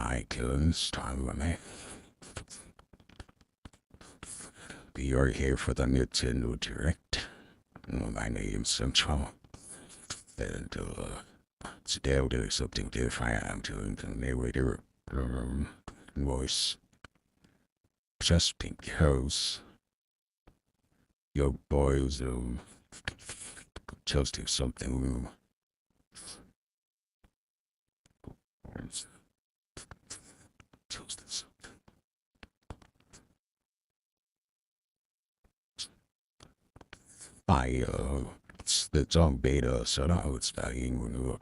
icons, time limit. You're here for the Nintendo Direct. My name's Central. And, today I'll do something different. I'm doing the narrator, voice. Just because your boys, chose to do something, chose to something. It's on beta, so now it's dying when up.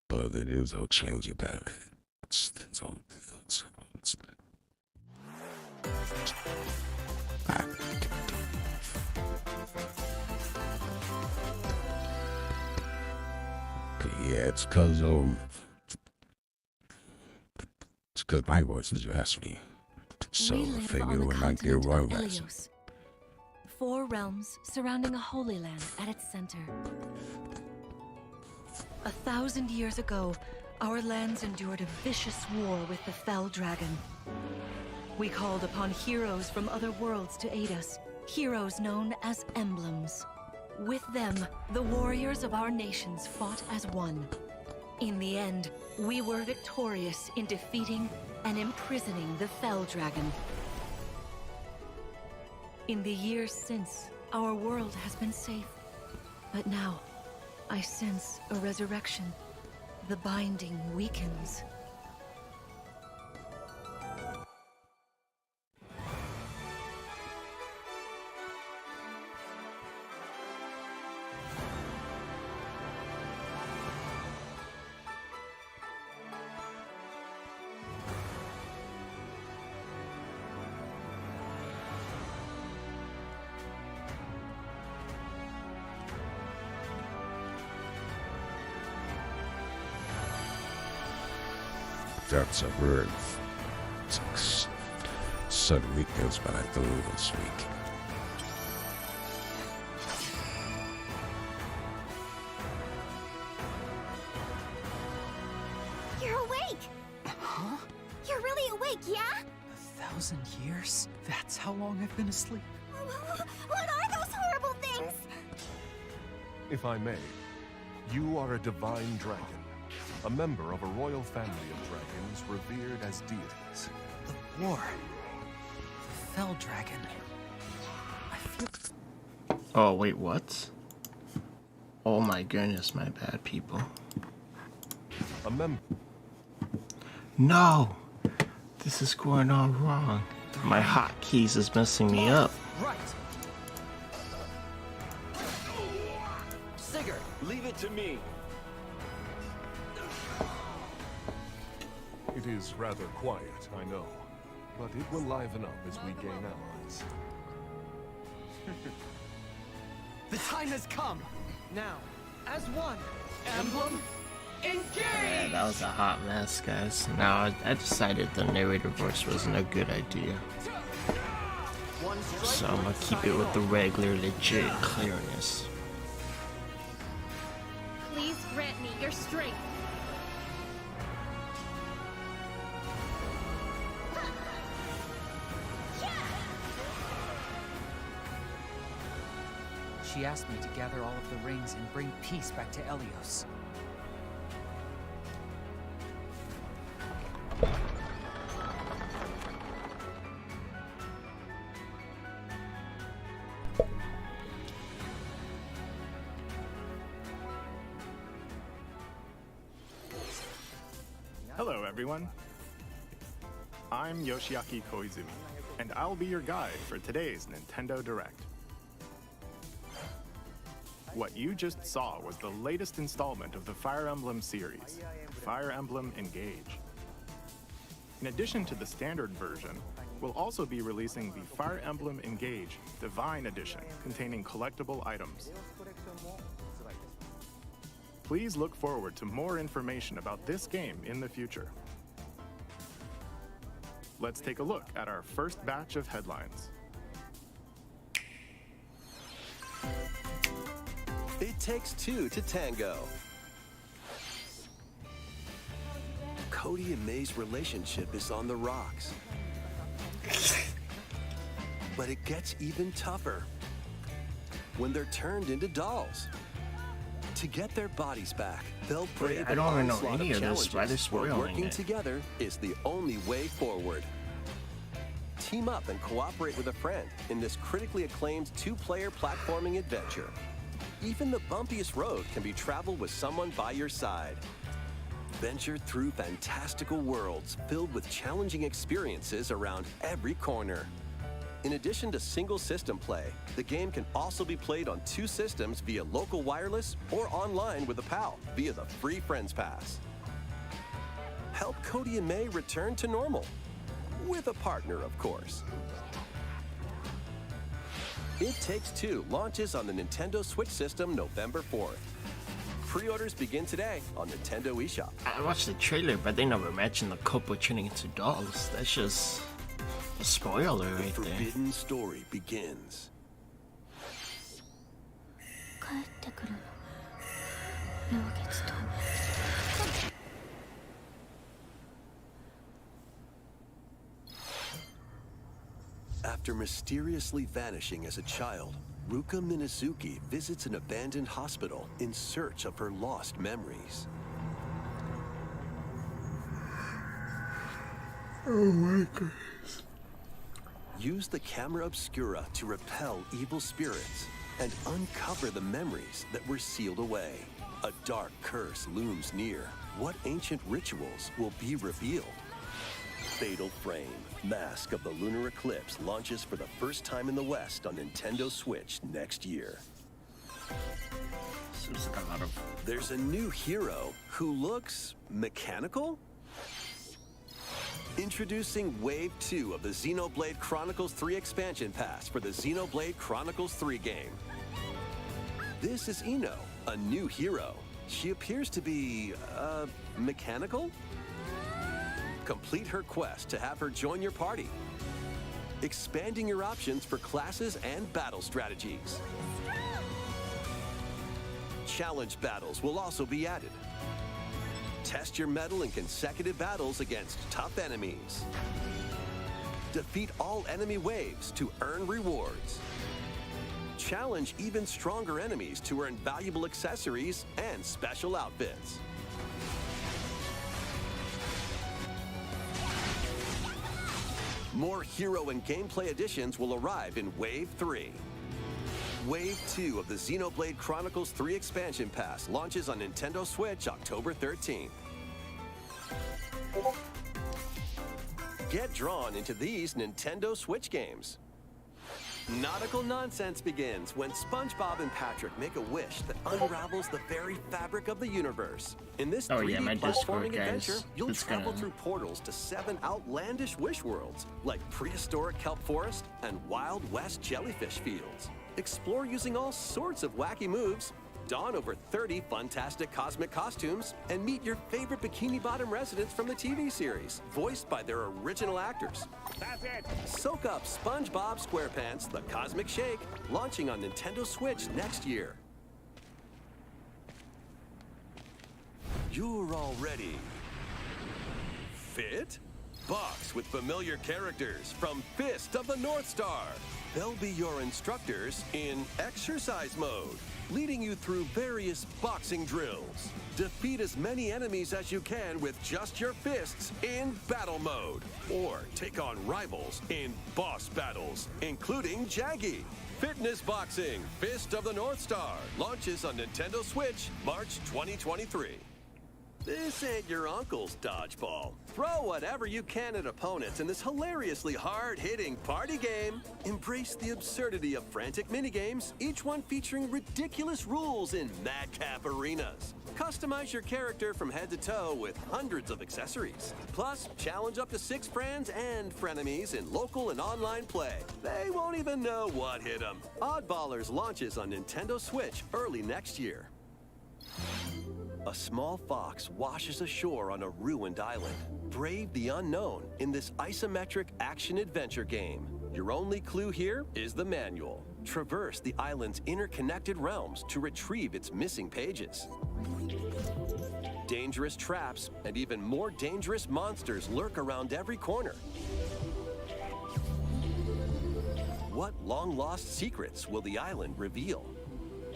But it is, I'll change it back. It's on. Yeah, it's cause my voice is raspy. So I figure when I get wrong, Elyos. 4 realms surrounding a holy land at its center. 1,000 years ago, our lands endured a vicious war with the Fell Dragon. We called upon heroes from other worlds to aid us, heroes known as emblems. With them, the warriors of our nations fought as one. In the end, we were victorious in defeating and imprisoning the Fell Dragon. In the years since, our world has been safe. But now, I sense a resurrection. The binding weakens. That's a word. Suddenly goes by through this week. You're awake! Huh? You're really awake, yeah? 1,000 years? That's how long I've been asleep. What are those horrible things? If I may, you are a divine dragon, a member of a royal family of dragons revered as deities. The war. The Fell Dragon. I feel... Oh, wait, what? Oh my goodness, my bad, people. A member. No! This is going on wrong. My hotkeys is messing me up. Right! Sigurd, Leave it to me. It is rather quiet, I know, but it will liven up as we gain allies. the time has come! Now, as one, Emblem, engage! Yeah, that was a hot mess, guys. Now, I decided the narrator voice wasn't a good idea. So I'm gonna keep it with the regular, legit clearness. Please grant me your strength. She asked me to gather all of the rings and bring peace back to Elyos. Hello, everyone. I'm Yoshiaki Koizumi, and I'll be your guide for today's Nintendo Direct. What you just saw was the latest installment of the Fire Emblem series, Fire Emblem Engage. In addition to the standard version, we'll also be releasing the Fire Emblem Engage Divine Edition containing collectible items. Please look forward to more information about this game in the future. Let's take a look at our first batch of headlines. It takes two to tango. Cody and May's relationship is on the rocks. But it gets even tougher when they're turned into dolls. To get their bodies back, they'll brave I don't even know onslaught any of of this. Why they're challenges, where spoiling working it? together is the only way forward. Team up and cooperate with a friend in this critically acclaimed two-player platforming adventure. Even the bumpiest road can be traveled with someone by your side. Venture through fantastical worlds filled with challenging experiences around every corner. In addition to single system play, the game can also be played on 2 systems via local wireless or online with a pal via the free Friends Pass. Help Cody and May return to normal. With a partner, of course. It Takes Two launches on the Nintendo Switch system November 4th. Pre-orders begin today on Nintendo eShop. I watched the trailer, but they never mentioned the couple turning into dolls. That's just a spoiler The right there. forbidden story begins. 帰ってくるの妙月と After mysteriously vanishing as a child, Ruka Minazuki visits an abandoned hospital in search of her lost memories. Oh my goodness. Use the camera obscura to repel evil spirits and uncover the memories that were sealed away. A dark curse looms near. What ancient rituals will be revealed? Fatal Frame, Mask of the Lunar Eclipse launches for the first time in the West on Nintendo Switch next year. Seems like a lot of... There's a new hero who looks mechanical? Introducing Wave 2 of the Xenoblade Chronicles 3 expansion pass for the Xenoblade Chronicles 3 game. This is Ino, a new hero. She appears to be, mechanical? Complete her quest to have her join your party, expanding your options for classes and battle strategies. Challenge battles will also be added. Test your mettle in consecutive battles against tough enemies. Defeat all enemy waves to earn rewards. Challenge even stronger enemies to earn valuable accessories and special outfits. More hero and gameplay additions will arrive in Wave 3. Wave 2 of the Xenoblade Chronicles 3 expansion pass launches on Nintendo Switch October 13th. Get drawn into these Nintendo Switch games. Nautical nonsense begins when SpongeBob and Patrick make a wish that unravels the very fabric of the universe. In this 3D my Discord, platforming adventure, guys. you'll It's travel gonna- through portals to 7 outlandish wish worlds, like prehistoric kelp forest and Wild West jellyfish fields. Explore using all sorts of wacky moves, don over 30 fantastic cosmic costumes, and meet your favorite Bikini Bottom residents from the TV series, voiced by their original actors. That's it! Soak up SpongeBob SquarePants The Cosmic Shake, launching on Nintendo Switch next year. You're already fit? Box with familiar characters from Fist of the North Star. They'll be your instructors in exercise mode, leading you through various boxing drills. Defeat as many enemies as you can with just your fists in battle mode. Or take on rivals in boss battles, including Jaggy. Fitness Boxing, Fist of the North Star, launches on Nintendo Switch March 2023. This ain't your uncle's dodgeball. Throw whatever you can at opponents in this hilariously hard-hitting party game. Embrace the absurdity of frantic minigames, each one featuring ridiculous rules in madcap arenas. Customize your character from head to toe with hundreds of accessories. Plus, challenge up to 6 friends and frenemies in local and online play. They won't even know what hit them. Oddballers launches on Nintendo Switch early next year. A small fox washes ashore on a ruined island. Brave the unknown in this isometric action-adventure game. Your only clue here is the manual. Traverse the island's interconnected realms to retrieve its missing pages. Dangerous traps and even more dangerous monsters lurk around every corner. What long-lost secrets will the island reveal?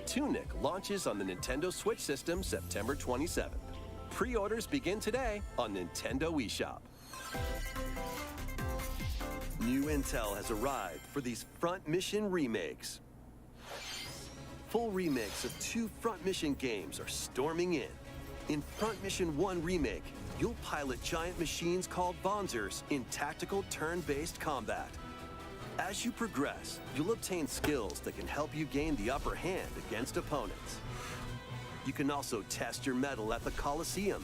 Tunic launches on the Nintendo Switch system September 27th. Pre-orders begin today on Nintendo eShop. New intel has arrived for these Front Mission remakes. Full remakes of 2 Front Mission games are storming in. In Front Mission 1 Remake, you'll pilot giant machines called Bonzers in tactical turn-based combat. As you progress, you'll obtain skills that can help you gain the upper hand against opponents. You can also test your mettle at the Colosseum.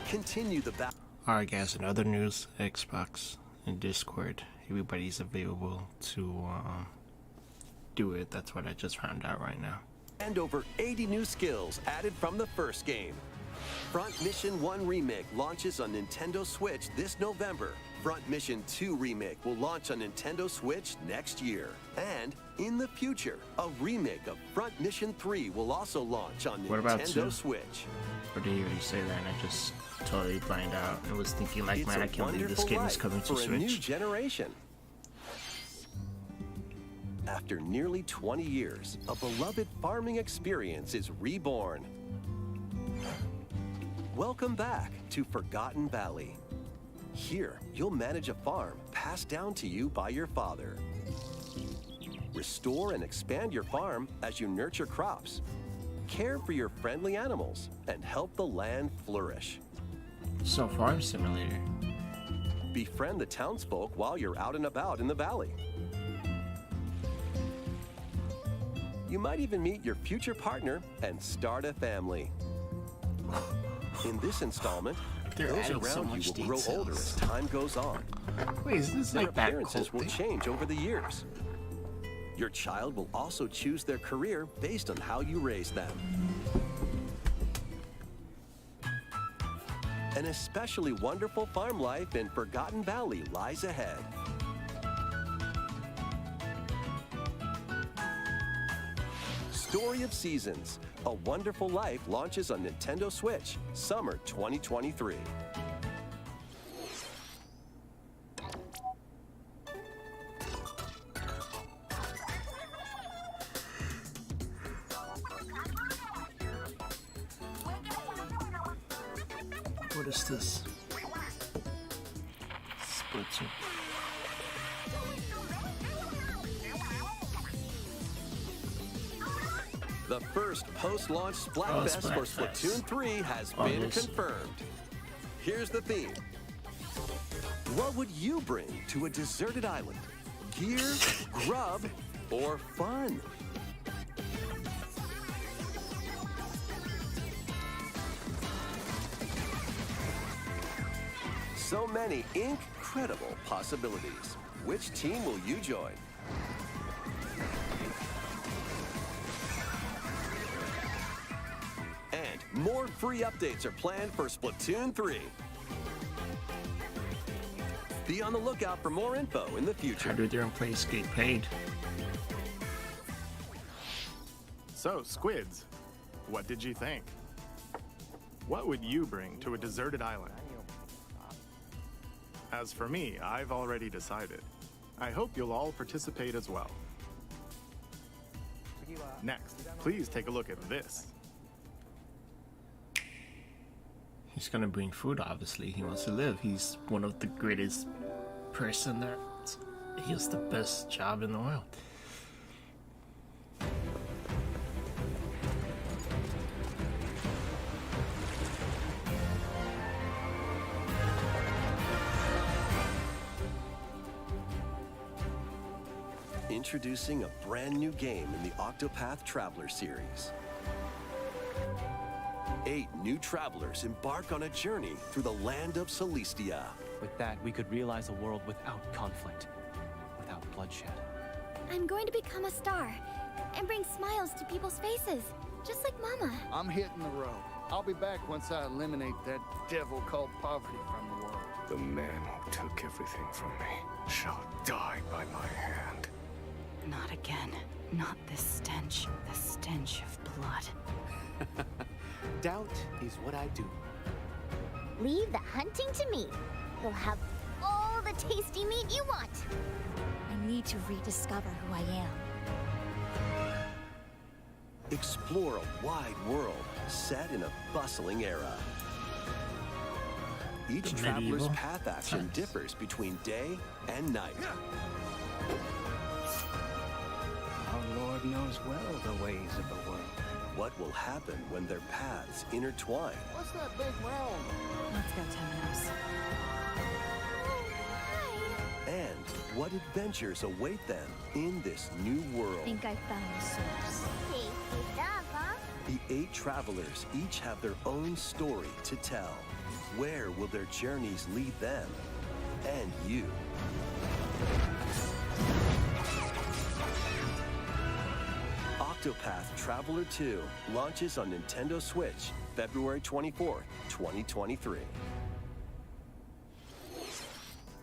Continue the battle. Alright guys, in other news, Xbox and Discord, everybody's available to do it. That's what I just found out right now. And over 80 new skills added from the first game. Front Mission 1 Remake launches on Nintendo Switch this November. Front Mission 2 Remake will launch on Nintendo Switch next year. And in the future, a remake of Front Mission 3 will also launch on What about Nintendo 2? Switch. Or did you already say that and I just totally blanked out and was thinking like, It's man, a I can't believe this wonderful game is life coming to for a new Switch. generation. After nearly 20 years, a beloved farming experience is reborn. Welcome back to Forgotten Valley. Here, you'll manage a farm passed down to you by your father. Restore and expand your farm as you nurture crops, care for your friendly animals, and help the land flourish. So Farm Simulator. Befriend the townsfolk while you're out and about in the valley. You might even meet your future partner and start a family. In this installment, They're those adding so around much you will grow older as details. time goes on. Wait, is this Their like that appearances cool will thing? change over the years. Your child will also choose their career based on how you raise them. An especially wonderful farm life in Forgotten Valley lies ahead. Story of Seasons, A Wonderful Life launches on Nintendo Switch, summer 2023. What is this? Splatoon. The first post-launch Splatfest for Splatoon 3 has been August. confirmed. Here's the theme. What would you bring to a deserted island? Gear, grub, or fun? So many incredible possibilities. Which team will you join? And more free updates are planned for Splatoon 3. Be on the lookout for more info in the How future. do their employees get paid? So, Squids, what did you think? What would you bring to a deserted island? As for me, I've already decided. I hope you'll all participate as well. Next, please take a look at this. He's gonna bring food, obviously. He wants to live. He's one of the greatest person there. He has the best job in the world. Introducing a brand new game in the Octopath Traveler series. 8 new travelers embark on a journey through the land of Celestia. With that, we could realize a world without conflict, without bloodshed. I'm going to become a star and bring smiles to people's faces, just like Mama. I'm hitting the road. I'll be back once I eliminate that devil called poverty from the world. The man who took everything from me shall die by my hand. Not again. Not this stench. The stench of blood. Doubt is what I do. Leave the hunting to me. You'll have all the tasty meat you want. I need to rediscover who I am. Explore a wide world set in a bustling era. Each The traveler's medieval path action times. differs between day and night. Our Lord knows well the ways of the world. What will happen when their paths intertwine? What's that big realm? Let's go, Temenos. And what adventures await them in this new world? I think I found the source. Tasty stuff, huh? The 8 travelers each have their own story to tell. Where will their journeys lead them and you? Octopath Traveler 2 launches on Nintendo Switch February 24th, 2023.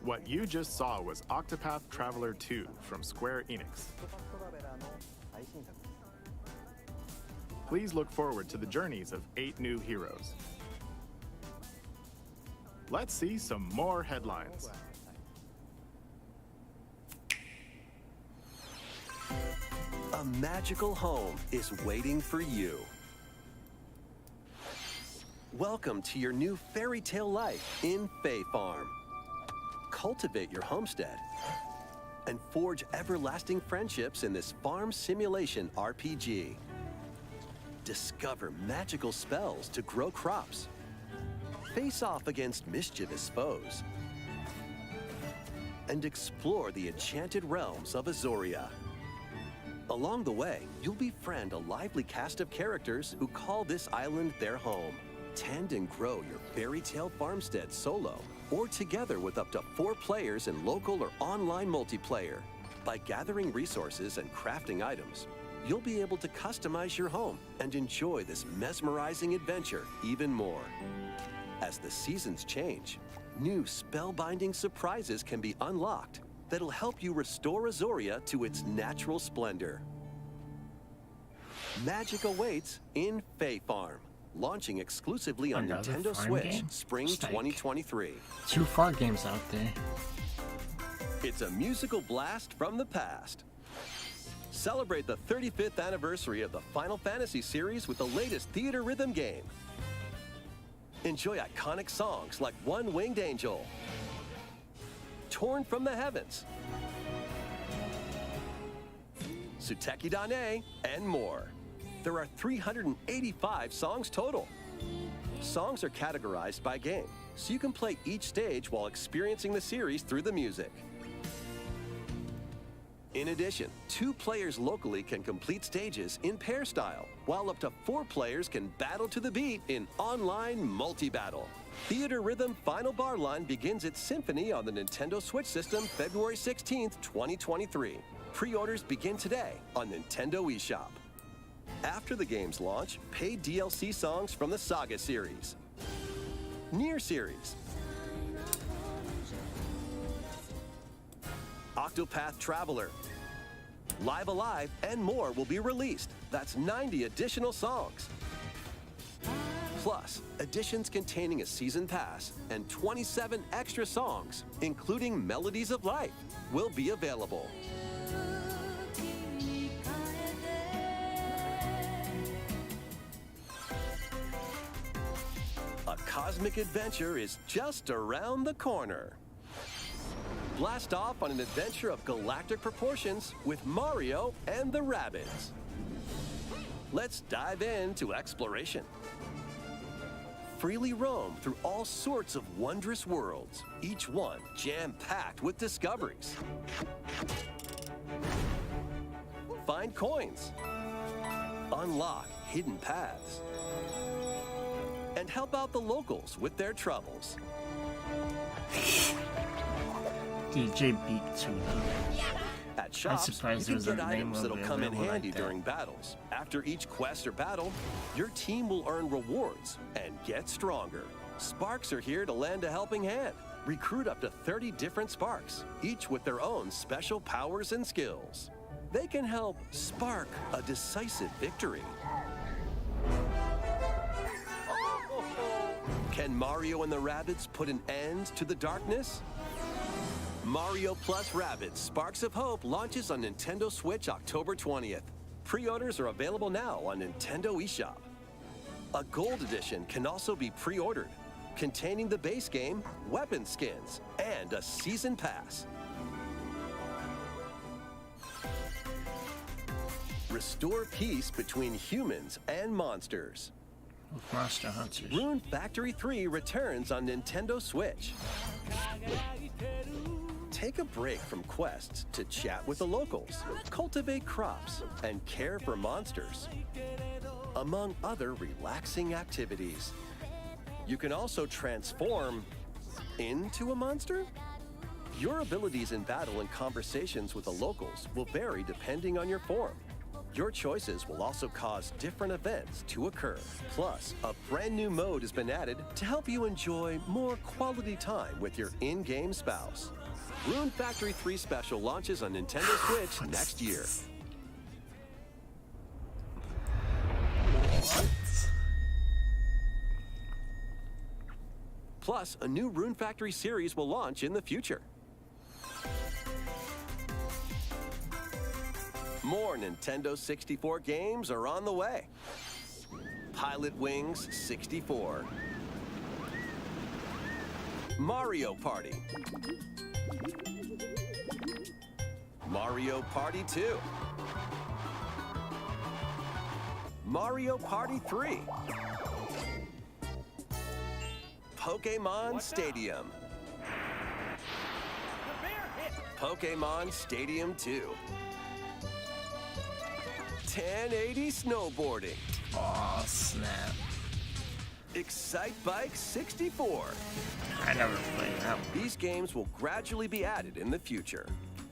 What you just saw was Octopath Traveler 2 from Square Enix. Please look forward to the journeys of 8 new heroes. Let's see some more headlines. A magical home is waiting for you. Welcome to your new fairy tale life in Fae Farm. Cultivate your homestead and forge everlasting friendships in this farm simulation RPG. Discover magical spells to grow crops. Face off against mischievous foes. And explore the enchanted realms of Azoria. Along the way, you'll befriend a lively cast of characters who call this island their home. Tend and grow your fairy tale farmstead solo or together with up to 4 players in local or online multiplayer. By gathering resources and crafting items, you'll be able to customize your home and enjoy this mesmerizing adventure even more. As the seasons change, new spellbinding surprises can be unlocked that'll help you restore Azoria to its natural splendor. Magic awaits in Fae Farm, launching exclusively on Another Nintendo farm Switch game? spring It's like 2023. 2 farm games out there. It's a musical blast from the past. Celebrate the 35th anniversary of the Final Fantasy series with the latest theater rhythm game. Enjoy iconic songs like One Winged Angel, Torn from the Heavens, Suteki Dane, and more. There are 385 songs total. Songs are categorized by game, so you can play each stage while experiencing the series through the music. In addition, 2 players locally can complete stages in pair style, while up to 4 players can battle to the beat in online multi-battle. Theater Rhythm Final Bar Line begins its symphony on the Nintendo Switch system February 16th, 2023. Pre-orders begin today on Nintendo eShop. After the game's launch, paid DLC songs from the Saga series, Nier series, Octopath Traveler, Live Alive, and more will be released. That's 90 additional songs. Plus, editions containing a season pass and 27 extra songs, including Melodies of Life, will be available. A cosmic adventure is just around the corner. Blast off on an adventure of galactic proportions with Mario and the Rabbids. Let's dive into exploration. Freely roam through all sorts of wondrous worlds, each one jam-packed with discoveries. Find coins, unlock hidden paths, and help out the locals with their troubles. DJ Beat 2 though. At shops, surprised you there can was get a name items of that'll it come in available like handy that. during battles. After each quest or battle, your team will earn rewards and get stronger. Sparks are here to lend a helping hand. Recruit up to 30 different Sparks, each with their own special powers and skills. they can help spark a decisive victory. Can Mario and the Rabbids put an end to the darkness? Mario Plus Rabbids Sparks of Hope launches on Nintendo Switch October 20th. Pre-orders are available now on Nintendo eShop. A Gold Edition can also be pre-ordered, containing the base game, weapon skins, and a Season Pass. Restore peace between humans and monsters. With Monster Hunters. Rune Factory 3 returns on Nintendo Switch. Take a break from quests to chat with the locals, cultivate crops, and care for monsters, among other relaxing activities. You can also transform into a monster? Your abilities in battle and conversations with the locals will vary depending on your form. Your choices will also cause different events to occur. Plus, a brand new mode has been added to help you enjoy more quality time with your in-game spouse. Rune Factory 3 Special launches on Nintendo Switch next year. What? Plus, a new Rune Factory series will launch in the future. More Nintendo 64 games are on the way. Pilot Wings 64. Mario Party. Mario Party 2. Mario Party 3. Pokémon Stadium. Pokémon Stadium 2. 1080 snowboarding. Aw, snap. Excite Bike 64. I never played that one. These games will gradually be added in the future.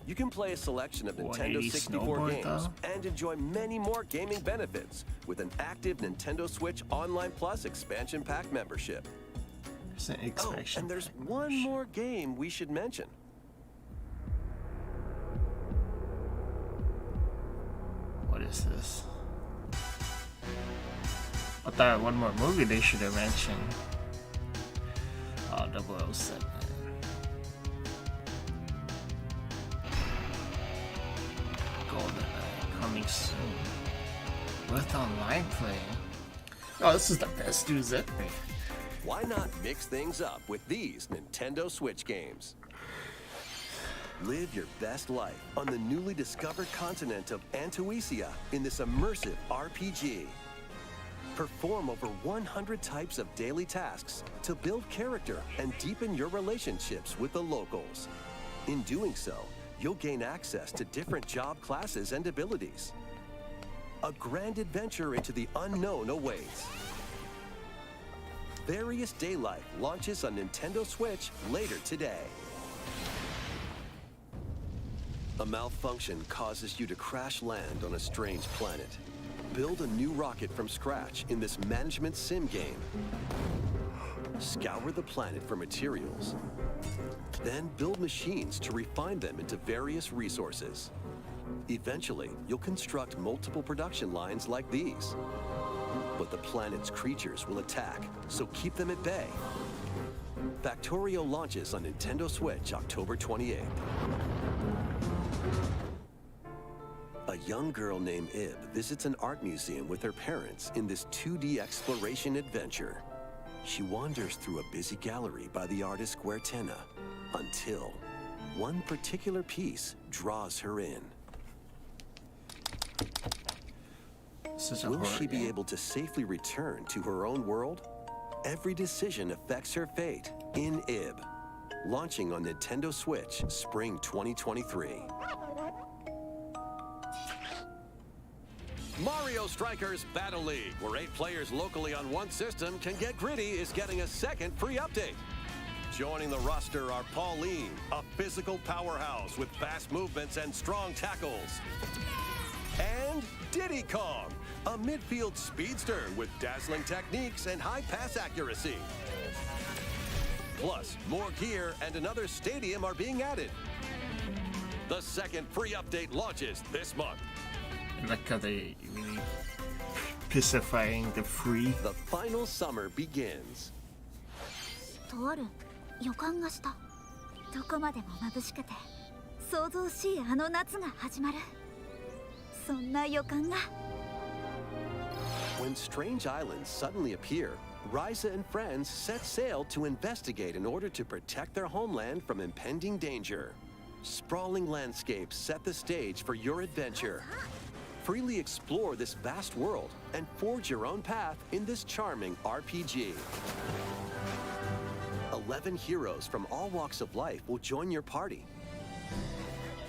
You can play a selection of Nintendo 180 64 snowboard, games though? and enjoy many more gaming benefits with an active Nintendo Switch Online Plus expansion pack membership. It's an Oh, expansion. and there's one more game we should mention. What is this? I thought one more movie they should have mentioned. Oh, 007. GoldenEye coming soon. With online play. Oh, this is the best news ever. Why not mix things up with these Nintendo Switch games? Live your best life on the newly discovered continent of Antuisia in this immersive RPG. Perform over 100 types of daily tasks to build character and deepen your relationships with the locals. In doing so, you'll gain access to different job classes and abilities. A grand adventure into the unknown awaits. Various Day Life launches on Nintendo Switch later today. A malfunction causes you to crash land on a strange planet. Build a new rocket from scratch in this management sim game. Scour the planet for materials. Then build machines to refine them into various resources. Eventually, you'll construct multiple production lines like these. But the planet's creatures will attack, so keep them at bay. Factorio launches on Nintendo Switch October 28th. A young girl named Ib visits an art museum with her parents in this 2D exploration adventure. She wanders through a busy gallery by the artist Guertena until one particular piece draws her in. Will she be able to safely return to her own world? Every decision affects her fate in Ib. Launching on Nintendo Switch Spring 2023. Mario Strikers Battle League, where 8 players locally on one system can get gritty, is getting a second free update. Joining the roster are Pauline, a physical powerhouse with fast movements and strong tackles. And Diddy Kong, a midfield speedster with dazzling techniques and high pass accuracy. Plus, more gear and another stadium are being added. The second free update launches this month. I like how they really specifying the free. The final summer begins. とある予感がした。どこまでも眩しくて想像しいあの夏が始まる。そんな予感が。When strange islands suddenly appear, Ryza and friends set sail to investigate in order to protect their homeland from impending danger. Sprawling landscapes set the stage for your adventure. Freely explore this vast world and forge your own path in this charming RPG. 11 heroes from all walks of life will join your party.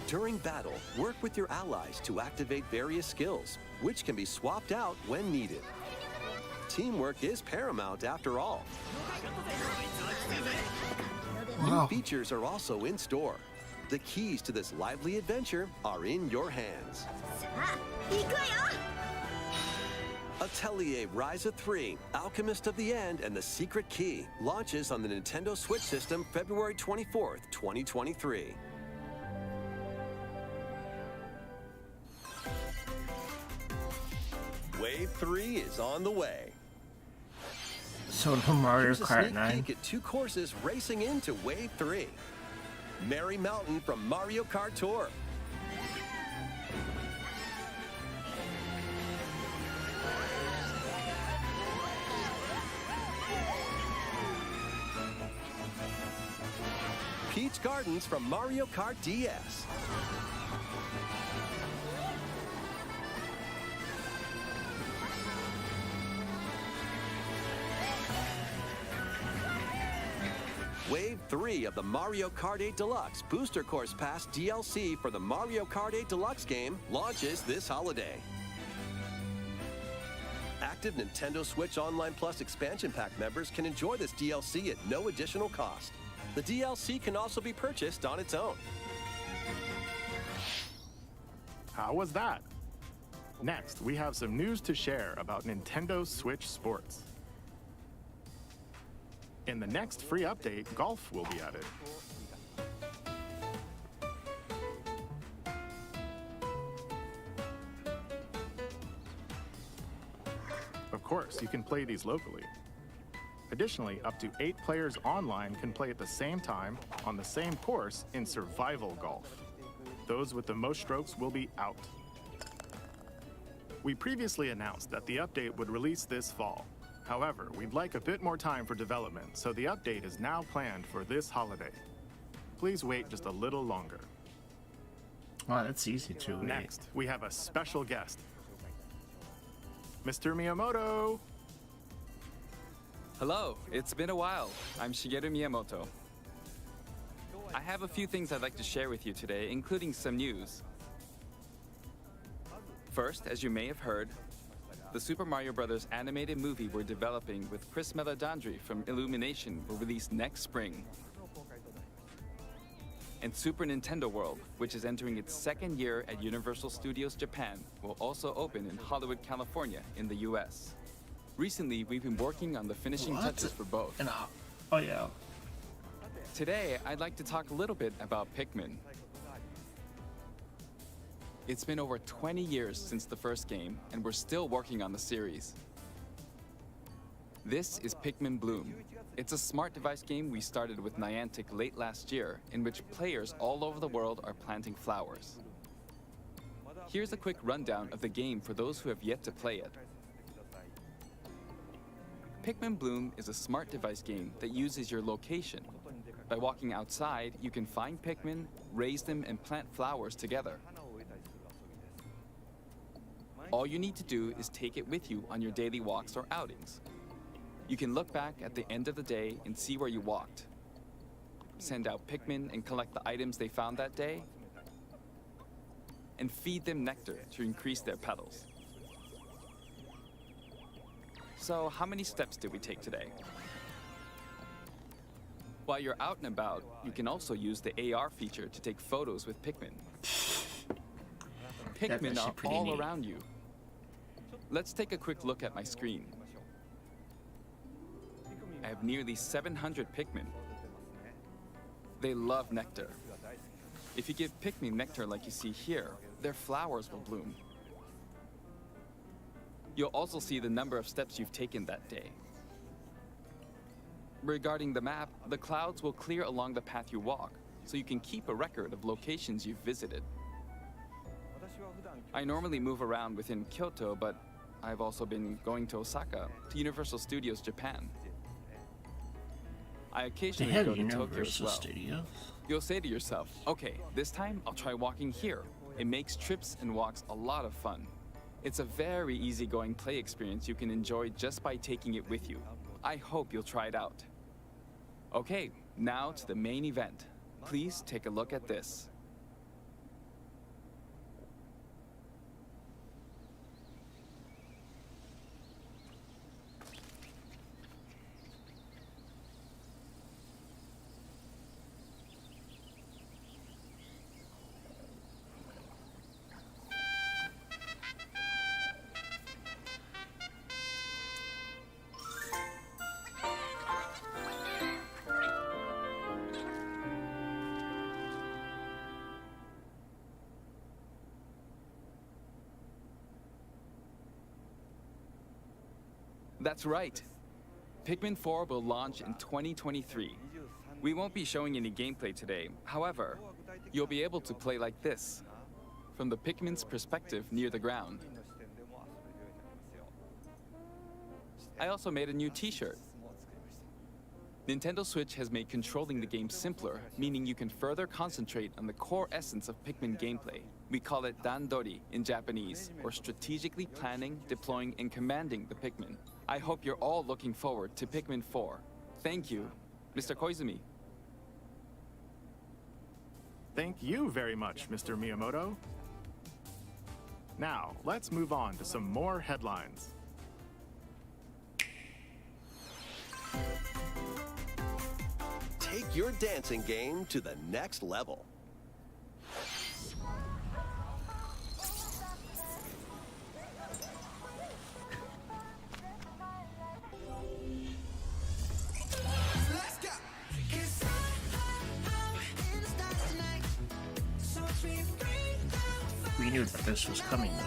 During battle, work with your allies to activate various skills, which can be swapped out when needed. Teamwork is paramount after all. New features are also in store. The keys to this lively adventure are in your hands. Atelier Ryza 3, Alchemist of the End and the Secret Key launches on the Nintendo Switch system February 24th, 2023. Wave 3 is on the way. So the Mario Here's a Kart sneak 9. peek at 2 courses racing into Wave 3. Merry Mountain from Mario Kart Tour. Peach Gardens from Mario Kart DS. Wave 3 of the Mario Kart 8 Deluxe Booster Course Pass DLC for the Mario Kart 8 Deluxe game launches this holiday. Active Nintendo Switch Online Plus expansion pack members can enjoy this DLC at no additional cost. The DLC can also be purchased on its own. How was that? Next, we have some news to share about Nintendo Switch Sports. In the next free update, golf will be added. Of course, you can play these locally. Additionally, up to 8 players online can play at the same time on the same course in survival golf. Those with the most strokes will be out. We previously announced that the update would release this fall. However, we'd like a bit more time for development, so the update is now planned for this holiday. Please wait just a little longer. Wow, that's easy to wait. Next, we have a special guest. Mr. Miyamoto! Hello, it's been a while. I'm Shigeru Miyamoto. I have a few things I'd like to share with you today, including some news. First, as you may have heard, the Super Mario Bros. Animated movie we're developing with Chris Meledandri from Illumination will release next spring. And Super Nintendo World, which is entering its second year at Universal Studios Japan, will also open in Hollywood, California in the US. Recently, we've been working on the finishing touches for both. Oh yeah. Today, I'd like to talk a little bit about Pikmin. It's been over 20 years since the first game, and we're still working on the series. This is Pikmin Bloom. It's a smart device game we started with Niantic late last year, in which players all over the world are planting flowers. Here's a quick rundown of the game for those who have yet to play it. Pikmin Bloom is a smart device game that uses your location. By walking outside, you can find Pikmin, raise them, and plant flowers together. All you need to do is take it with you on your daily walks or outings. You can look back at the end of the day and see where you walked. Send out Pikmin and collect the items they found that day. And feed them nectar to increase their petals. So, how many steps did we take today? While you're out and about, you can also use the AR feature to take photos with Pikmin. Pikmin are all neat. around you. Let's take a quick look at my screen. I have nearly 700 Pikmin. They love nectar. If you give Pikmin nectar like you see here, their flowers will bloom. You'll also see the number of steps you've taken that day. Regarding the map, the clouds will clear along the path you walk, so you can keep a record of locations you've visited. I normally move around within Kyoto, but I've also been going to Osaka, to Universal Studios Japan. I occasionally go to Tokyo as well. Studios. You'll say to yourself, okay, this time I'll try walking here. It makes trips and walks a lot of fun. It's a very easygoing play experience you can enjoy just by taking it with you. I hope you'll try it out. Okay, now to the main event. Please take a look at this. That's right. Pikmin 4 will launch in 2023. We won't be showing any gameplay today. However, you'll be able to play like this, from the Pikmin's perspective near the ground. I also made a new t-shirt. Nintendo Switch has made controlling the game simpler, meaning you can further concentrate on the core essence of Pikmin gameplay. We call it Dandori in Japanese, or strategically planning, deploying, and commanding the Pikmin. I hope you're all looking forward to Pikmin 4. Thank you, Mr. Koizumi. Thank you very much, Mr. Miyamoto. Now, let's move on to some more headlines. Take your dancing game to the next level. We knew that this was coming though.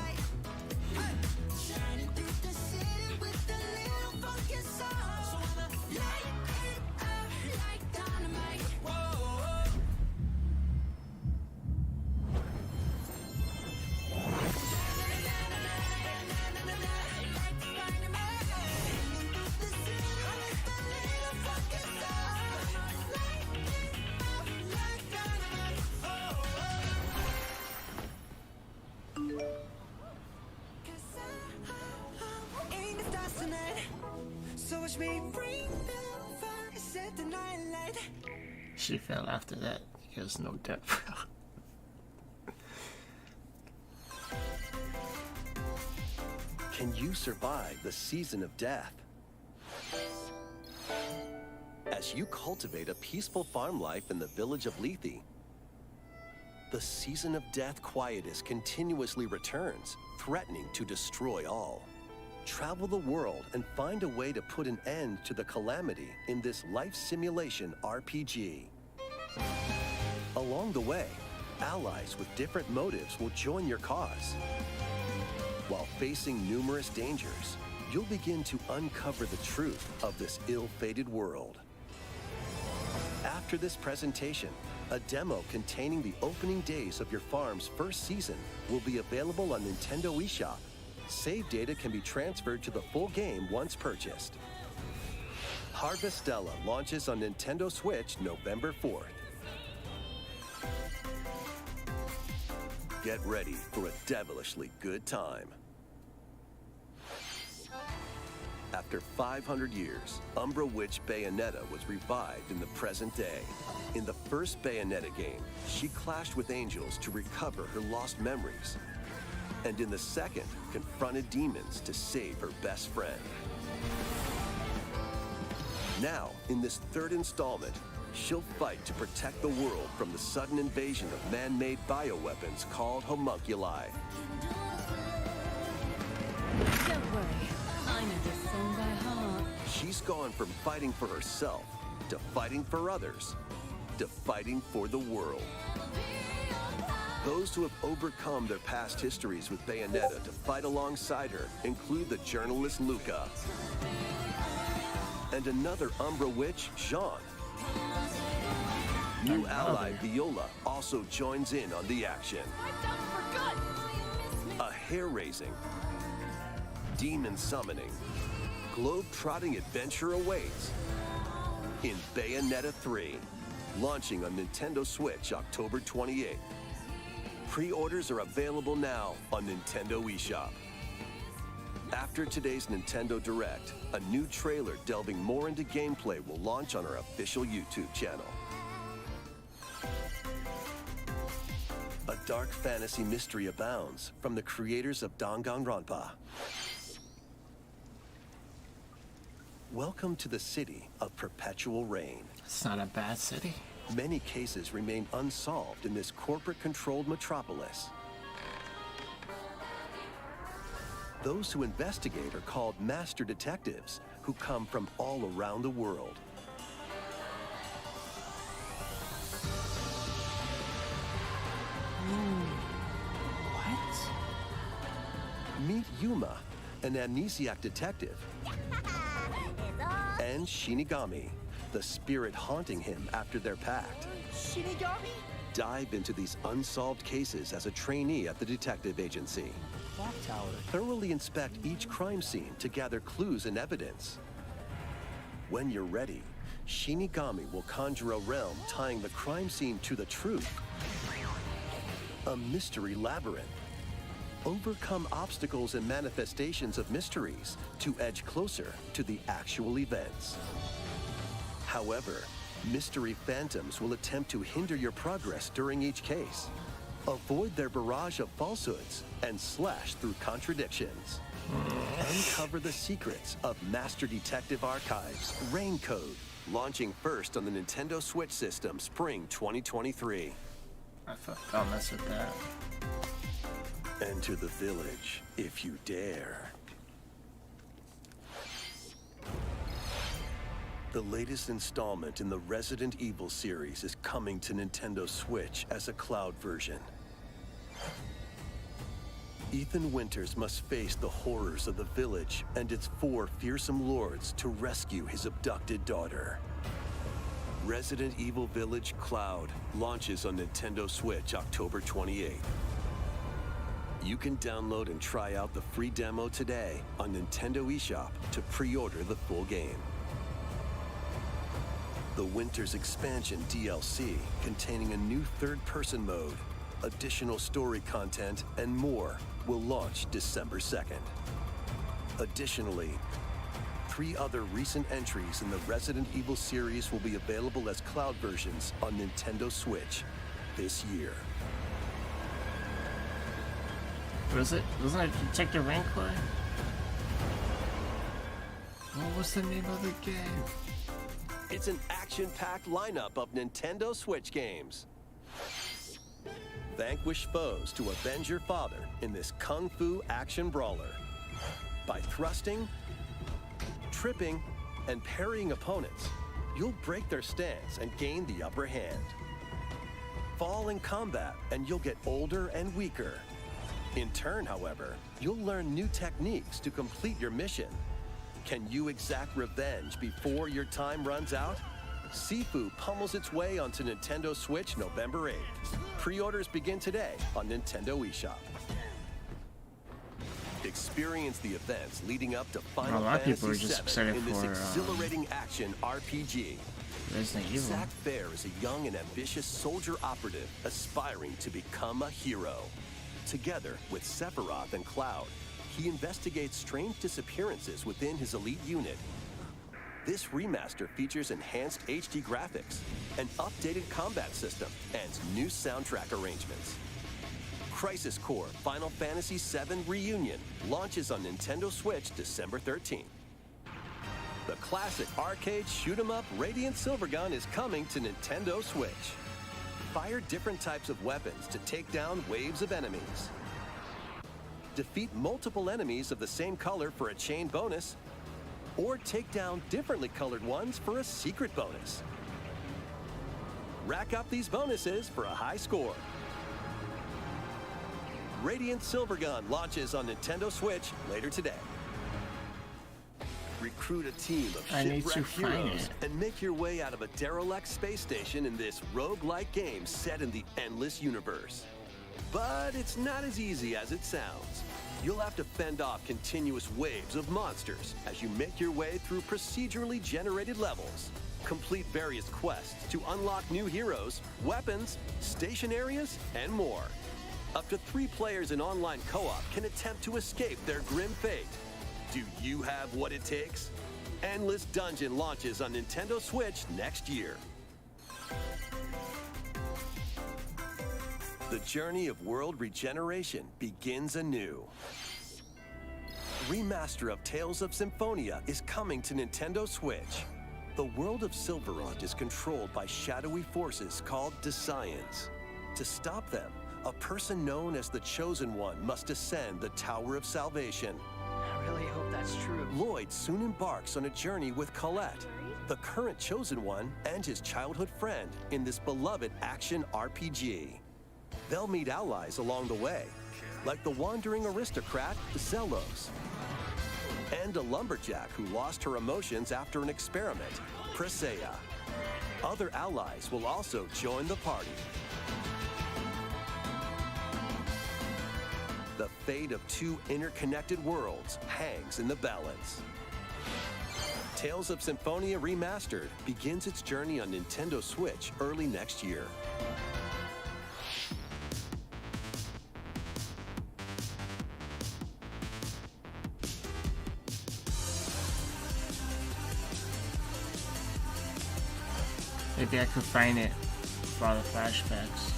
She fell after that because no depth. Can you survive the season of death? As you cultivate a peaceful farm life in the village of Lethe, the season of death quietus continuously returns, threatening to destroy all. Travel the world and find a way to put an end to the calamity in this life simulation RPG. Along the way, allies with different motives will join your cause. While facing numerous dangers, you'll begin to uncover the truth of this ill-fated world. After this presentation, a demo containing the opening days of your farm's first season will be available on Nintendo eShop. Save data can be transferred to the full game once purchased. Harvestella launches on Nintendo Switch November 4th. Get ready for a devilishly good time. After 500 years, Umbra Witch Bayonetta was revived in the present day. In the first Bayonetta game, she clashed with angels to recover her lost memories. And in the second, confronted demons to save her best friend. Now, in this third installment, she'll fight to protect the world from the sudden invasion of man-made bioweapons called homunculi. Don't worry, I know this song by heart. She's gone from fighting for herself, to fighting for others, to fighting for the world. Those who have overcome their past histories with Bayonetta to fight alongside her include the journalist Luca and another Umbra witch, Jean. New ally Viola also joins in on the action. A hair-raising, demon summoning, globe-trotting adventure awaits in Bayonetta 3, launching on Nintendo Switch October 28th. Pre-orders are available now on Nintendo eShop. After today's Nintendo Direct, a new trailer delving more into gameplay will launch on our official YouTube channel. A dark fantasy mystery abounds from the creators of Danganronpa. Welcome to the city of perpetual rain. It's not a bad city. Many cases remain unsolved in this corporate-controlled metropolis. Those who investigate are called master detectives, who come from all around the world. What? Meet Yuma, an amnesiac detective, and Shinigami, the spirit haunting him after their pact. Shinigami? Dive into these unsolved cases as a trainee at the detective agency. Clock tower. Thoroughly inspect each crime scene to gather clues and evidence. When you're ready, Shinigami will conjure a realm tying the crime scene to the truth. A mystery labyrinth. Overcome obstacles and manifestations of mysteries to edge closer to the actual events. However, mystery phantoms will attempt to hinder your progress during each case. Avoid their barrage of falsehoods and slash through contradictions. Uncover the secrets of Master Detective Archives Rain Code, launching first on the Nintendo Switch system spring 2023. I'll mess with that. Enter the village if you dare. The latest installment in the Resident Evil series is coming to Nintendo Switch as a cloud version. Ethan Winters must face the horrors of the village and its 4 fearsome lords to rescue his abducted daughter. Resident Evil Village Cloud launches on Nintendo Switch October 28th. You can download and try out the free demo today on Nintendo eShop to pre-order the full game. The Winters Expansion DLC, containing a new third-person mode, additional story content, and more, will launch December 2nd. Additionally, 3 other recent entries in the Resident Evil series will be available as cloud versions on Nintendo Switch this year. Wasn't it Detective Rancor? What was the name of the game? It's an action-packed lineup of Nintendo Switch games. Vanquish foes to avenge your father in this kung fu action brawler by thrusting, tripping, and parrying opponents. You'll break their stance and gain the upper hand. Fall in combat and you'll get older and weaker. In turn, however, you'll learn new techniques to complete your mission. Can you exact revenge before your time runs out? Sifu pummels its way onto Nintendo Switch November 8th. Pre-orders begin today on Nintendo eShop. Experience the events leading up to Final Fantasy VII in this exhilarating action RPG. Zack Fair is a young and ambitious soldier operative aspiring to become a hero. Together with Sephiroth and Cloud, he investigates strange disappearances within his elite unit. This remaster features enhanced HD graphics, an updated combat system, and new soundtrack arrangements. Crisis Core Final Fantasy VII Reunion launches on Nintendo Switch December 13th. The classic arcade shoot-'em-up Radiant Silvergun is coming to Nintendo Switch. Fire different types of weapons to take down waves of enemies. Defeat multiple enemies of the same color for a chain bonus, or take down differently colored ones for a secret bonus. Rack up these bonuses for a high score. Radiant Silvergun launches on Nintendo Switch later today. Recruit a team of shipwrecked heroes and make your way out of a derelict space station in this roguelike game set in the endless universe. But it's not as easy as it sounds. You'll have to fend off continuous waves of monsters as you make your way through procedurally generated levels. Complete various quests to unlock new heroes, weapons, station areas, and more. Up to 3 players in online co-op can attempt to escape their grim fate. Do you have what it takes? Endless Dungeon launches on Nintendo Switch next year. The journey of world regeneration begins anew. Remaster of Tales of Symphonia is coming to Nintendo Switch. The world of Silverant is controlled by shadowy forces called Desians. To stop them, a person known as the Chosen One must ascend the Tower of Salvation. I really hope that's true. Lloyd soon embarks on a journey with Colette, the current Chosen One, and his childhood friend in this beloved action RPG. They'll meet allies along the way, like the wandering aristocrat Zelos, and a lumberjack who lost her emotions after an experiment, Presea. Other allies will also join the party. The fate of 2 interconnected worlds hangs in the balance. Tales of Symphonia Remastered begins its journey on Nintendo Switch early next year. Maybe I could find it for all the flashbacks.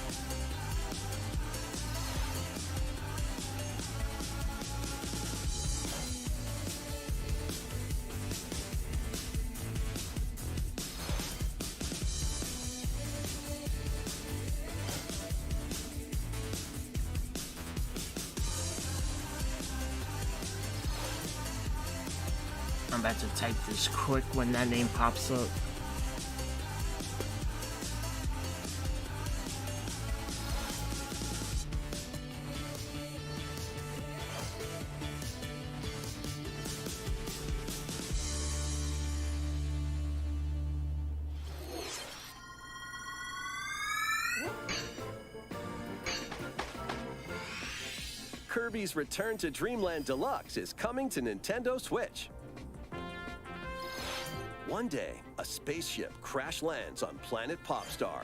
I'm about to type this quick when that name pops up. Kirby's Return to Dreamland Deluxe is coming to Nintendo Switch. One day, a spaceship crash lands on planet Popstar.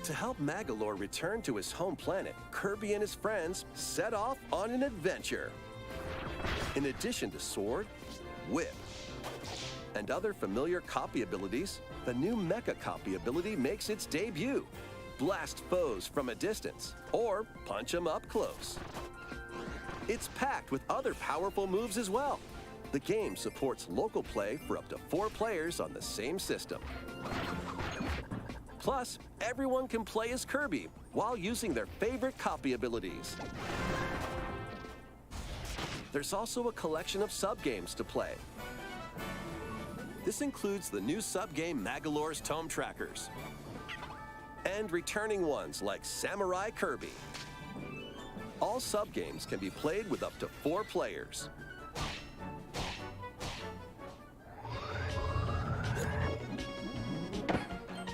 To help Magolor return to his home planet, Kirby and his friends set off on an adventure. In addition to Sword, Whip, and other familiar copy abilities, the new Mecha copy ability makes its debut. Blast foes from a distance, or punch them up close. It's packed with other powerful moves as well. The game supports local play for up to 4 players on the same system. Plus, everyone can play as Kirby while using their favorite copy abilities. There's also a collection of sub-games to play. This includes the new sub-game Magolor's Tome Trackers, and returning ones like Samurai Kirby. All sub-games can be played with up to 4 players.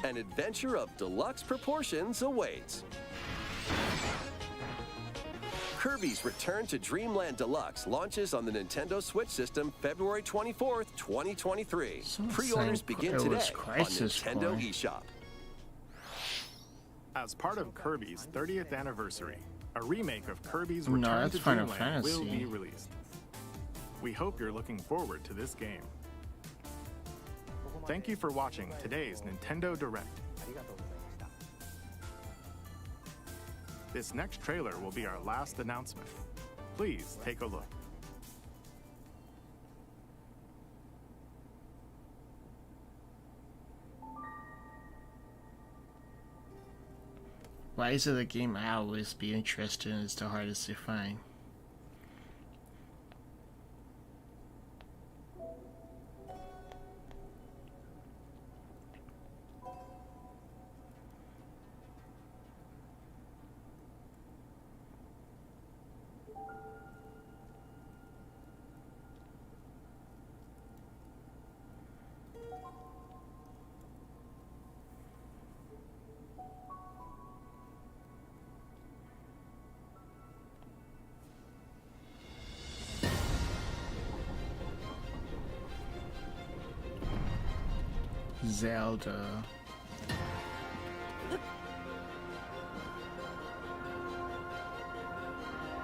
An adventure of deluxe proportions awaits. Kirby's Return to Dreamland Deluxe launches on the Nintendo Switch system February 24th, 2023. Pre-orders begin today on Nintendo eShop. As part of Kirby's 30th anniversary, a remake of Kirby's Return to Dreamland will be released. We hope you're looking forward to this game. Thank you for watching today's Nintendo Direct. This next trailer will be our last announcement. Please take a look. Why is it a game I always be interested in is the hardest to find? Zelda.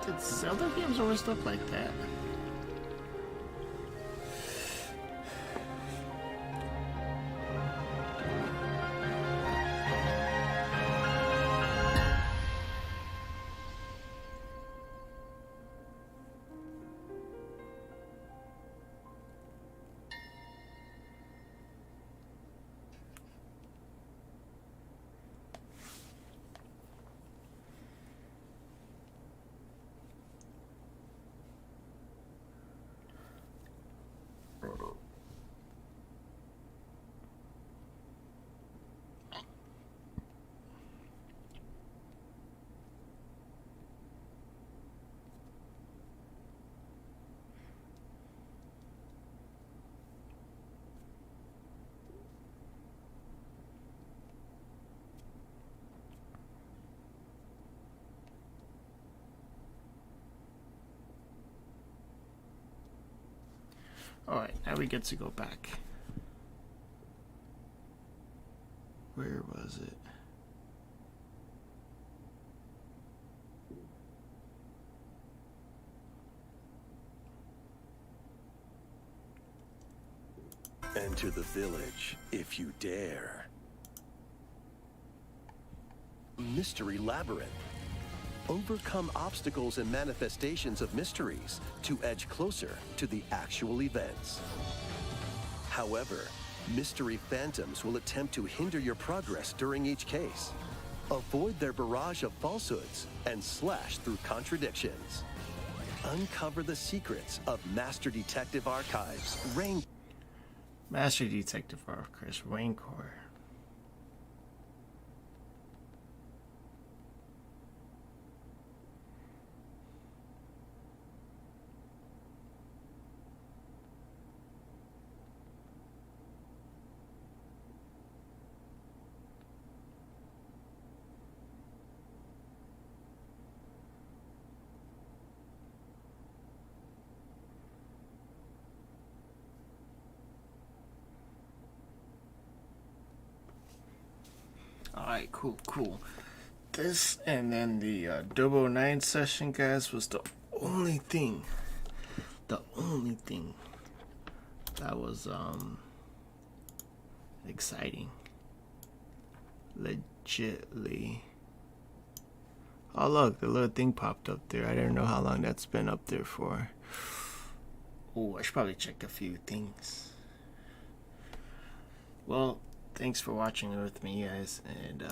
Did Zelda games always look like that? Alright, now we get to go back. Where was it? Enter the village, if you dare. Mystery Labyrinth. Overcome obstacles and manifestations of mysteries to edge closer to the actual events. However, mystery phantoms will attempt to hinder your progress during each case. Avoid their barrage of falsehoods and slash through contradictions. Uncover the secrets of Master Detective Archives, Master Detective Archives, Rancor. Alright, cool. This and then the Double 9 session, guys, was the only thing that was exciting. Legitly. Oh look, the little thing popped up there. I don't know how long that's been up there for. Oh, I should probably check a few things. Well, thanks for watching with me, guys, and